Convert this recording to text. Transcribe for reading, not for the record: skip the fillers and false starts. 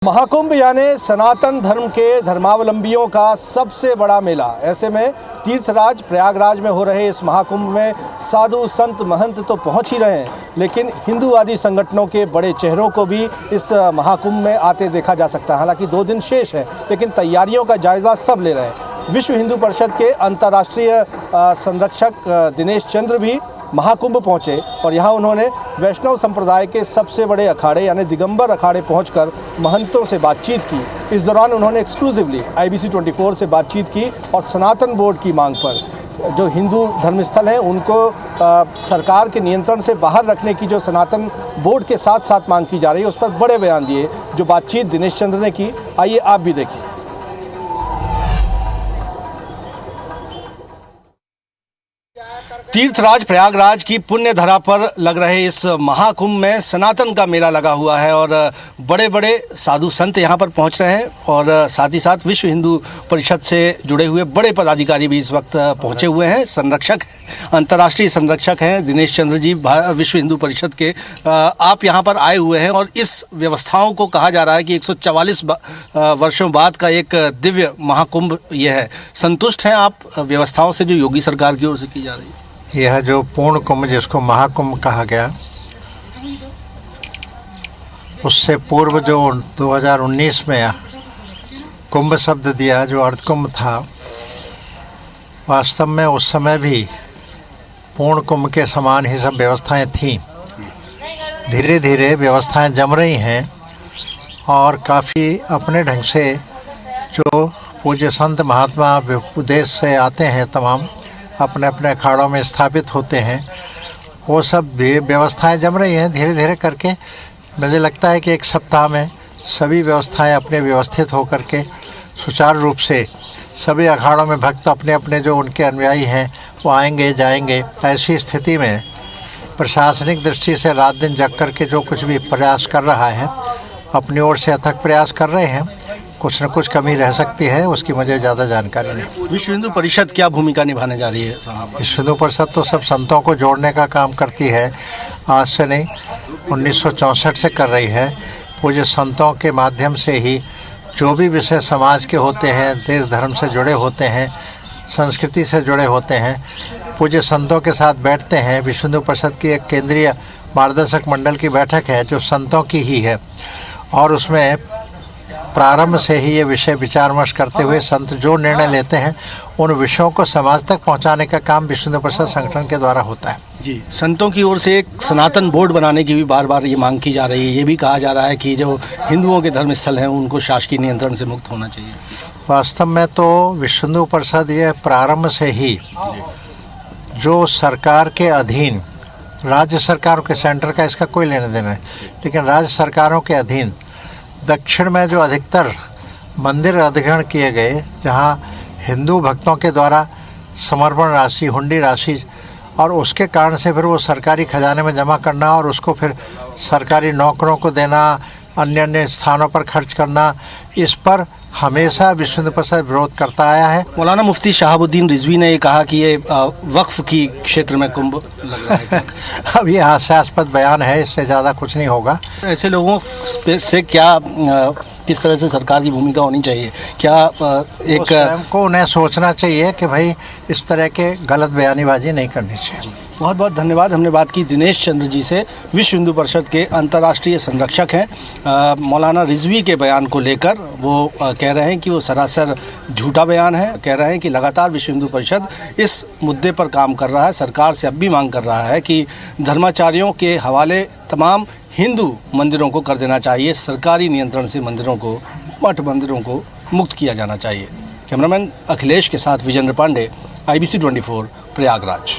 महाकुंभ यानी सनातन धर्म के धर्मावलंबियों का सबसे बड़ा मेला। ऐसे में तीर्थराज प्रयागराज में हो रहे इस महाकुंभ में साधु संत महंत तो पहुंच ही रहे हैं, लेकिन हिंदूवादी संगठनों के बड़े चेहरों को भी इस महाकुंभ में आते देखा जा सकता है। हालांकि 2 दिन शेष है, लेकिन तैयारियों का जायज़ा सब ले रहे हैं। विश्व हिंदू परिषद के अंतर्राष्ट्रीय संरक्षक दिनेश चंद्र भी महाकुंभ पहुंचे और यहां उन्होंने वैष्णव संप्रदाय के सबसे बड़े अखाड़े यानी दिगंबर अखाड़े पहुंचकर महंतों से बातचीत की। इस दौरान उन्होंने एक्सक्लूसिवली IBC 24 से बातचीत की और सनातन बोर्ड की मांग पर जो हिंदू धर्मस्थल हैं उनको सरकार के नियंत्रण से बाहर रखने की जो सनातन बोर्ड के साथ साथ मांग की जा रही है उस पर बड़े बयान दिए। जो बातचीत दिनेश चंद्र ने की, आइए आप भी देखिए। तीर्थराज प्रयागराज की पुण्य धरा पर लग रहे इस महाकुंभ में सनातन का मेला लगा हुआ है और बड़े बड़े साधु संत यहाँ पर पहुँच रहे हैं और साथ ही साथ विश्व हिंदू परिषद से जुड़े हुए बड़े पदाधिकारी भी इस वक्त पहुँचे हुए हैं। संरक्षक, अंतर्राष्ट्रीय संरक्षक हैं दिनेश चंद्र जी विश्व हिंदू परिषद के। आप यहाँ पर आए हुए हैं और इस व्यवस्थाओं को कहा जा रहा है कि 144 वर्षों बाद का एक दिव्य महाकुंभ ये है। संतुष्ट हैं आप व्यवस्थाओं से जो योगी सरकार की ओर से की जा रही है? यह जो पूर्ण कुंभ जिसको महाकुंभ कहा गया, उससे पूर्व जो 2019 में कुंभ शब्द दिया जो अर्धकुंभ था, वास्तव में उस समय भी पूर्ण कुंभ के समान ही सब व्यवस्थाएं थीं। धीरे धीरे व्यवस्थाएं जम रही हैं और काफ़ी अपने ढंग से जो पूज्य संत महात्मा विदेश से आते हैं, तमाम अपने अपने अखाड़ों में स्थापित होते हैं, वो सब भी व्यवस्थाएं जम रही हैं धीरे धीरे करके। मुझे लगता है कि 1 सप्ताह में सभी व्यवस्थाएं अपने व्यवस्थित होकर के सुचारू रूप से सभी अखाड़ों में भक्त अपने अपने जो उनके अनुयायी हैं वो आएंगे जाएंगे। ऐसी स्थिति में प्रशासनिक दृष्टि से रात दिन जग करके जो कुछ भी प्रयास कर रहा है, अपनी ओर से अथक प्रयास कर रहे हैं। कुछ न कुछ कमी रह सकती है, उसकी मुझे ज़्यादा जानकारी नहीं। विश्व हिंदू परिषद क्या भूमिका निभाने जा रही है? विश्व हिंदू परिषद तो सब संतों को जोड़ने का काम करती है। आज से नहीं, 1964 से कर रही है। पूज्य संतों के माध्यम से ही जो भी विषय समाज के होते हैं, देश धर्म से जुड़े होते हैं, संस्कृति से जुड़े होते हैं, पूज्य संतों के साथ बैठते हैं। विश्व हिंदू परिषद की एक केंद्रीय मार्गदर्शक मंडल की बैठक है जो संतों की ही है और उसमें प्रारंभ से ही ये विषय विचार विमर्श करते हुए संत जो निर्णय लेते हैं उन विषयों को समाज तक पहुंचाने का काम विश्व हिंदू परिषद संगठन के द्वारा होता है। जी, संतों की ओर से एक सनातन बोर्ड बनाने की भी बार बार ये मांग की जा रही है। ये भी कहा जा रहा है कि जो हिंदुओं के धर्मस्थल हैं उनको शासकीय नियंत्रण से मुक्त होना चाहिए। वास्तव में तो विश्व हिंदू परिषद ये प्रारंभ से ही जो सरकार के अधीन, राज्य सरकारों के, सेंटर का इसका कोई लेना देना नहीं, लेकिन राज्य सरकारों के अधीन दक्षिण में जो अधिकतर मंदिर अधिग्रहण किए गए, जहां हिंदू भक्तों के द्वारा समर्पण राशि, हुंडी राशि और उसके कारण से फिर वो सरकारी खजाने में जमा करना और उसको फिर सरकारी नौकरों को देना, अन्य अन्य स्थानों पर खर्च करना, इस पर हमेशा विश्व हिंदू परिषद विरोध करता आया है। मौलाना मुफ्ती शहाबुद्दीन रिजवी ने ये कहा कि ये वक्फ की क्षेत्र में कुंभ लग रहा है। अब ये हास्यास्पद बयान है, इससे ज़्यादा कुछ नहीं होगा। ऐसे लोगों से क्या किस तरह से सरकार की भूमिका होनी चाहिए? क्या एक स्वयं को उन्हें सोचना चाहिए कि भाई इस तरह के गलत बयानीबाजी नहीं करनी चाहिए। बहुत बहुत धन्यवाद। हमने बात की दिनेश चंद्र जी से, विश्व हिंदू परिषद के अंतर्राष्ट्रीय संरक्षक हैं। मौलाना रिजवी के बयान को लेकर वो कह रहे हैं कि वो सरासर झूठा बयान है। कह रहे हैं कि लगातार विश्व हिंदू परिषद इस मुद्दे पर काम कर रहा है। सरकार से अब भी मांग कर रहा है कि धर्माचार्यों के हवाले तमाम हिंदू मंदिरों को कर देना चाहिए। सरकारी नियंत्रण से मंदिरों को, मठ मंदिरों को मुक्त किया जाना चाहिए। कैमरामैन अखिलेश के साथ विजेंद्र पांडे, IBC 24 प्रयागराज।